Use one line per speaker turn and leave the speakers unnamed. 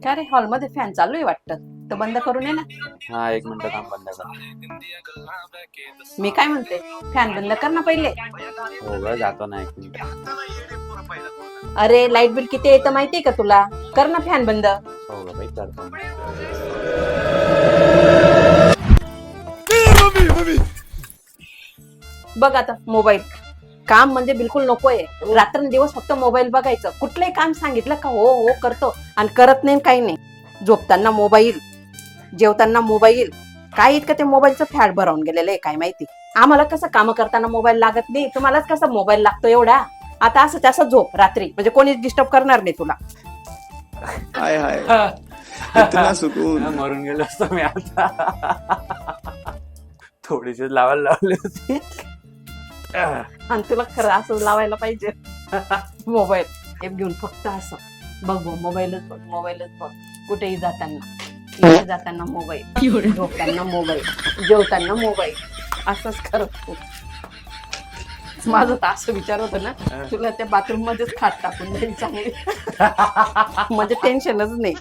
काय रे हॉलमध्ये फॅन चालू आहे वाटतं, तर बंद करून ये ना.
हा, 1 मिनिट काम बंद कर.
मी काय म्हणते, फॅन बंद कर ना पहिले.
हो ग, जातो ना 1 मिनिट.
अरे लाईट बिल किती येतं माहितीये का तुला? कर ना फॅन बंद.
हो ग बाई, करतो.
बघ आता मोबाईल काम म्हणजे बिलकुल नकोय. रात्रंदिवस फक्त मोबाईल बघायचं. कुठलंही काम सांगितलं का हो हो करतो आणि करत नाही, काही नाही. झोपताना मोबाईल, जेवताना मोबाईल. काय इतकं ते मोबाईलचं फॅड भरावून गेलेलं आहे काय माहिती. आम्हाला कसं काम करताना मोबाईल लागत नाही, तुम्हालाच कसा मोबाईल लागतो एवढा. आता असं त्याचं झोप रात्री, म्हणजे कोणीच डिस्टर्ब करणार नाही तुला.
हाय हाय, इतना सुकून.
मरून गेलो असतो मी आता. थोडीशीच लावायला लावली होती.
आणि तुला खरं असं लावायला पाहिजे मोबाईल हे घेऊन फक्त असं बघ मोबाईलच बघ, मोबाईलच बघ. कुठेही जाताना मोबाईल, झोपताना मोबाईल, जेवताना मोबाईल, असंच करत तू. माझं तर असं विचार होतं ना, तुला त्या बाथरूम मध्येच खाट टाकून देईल चांगली. म्हणजे टेन्शनच नाही.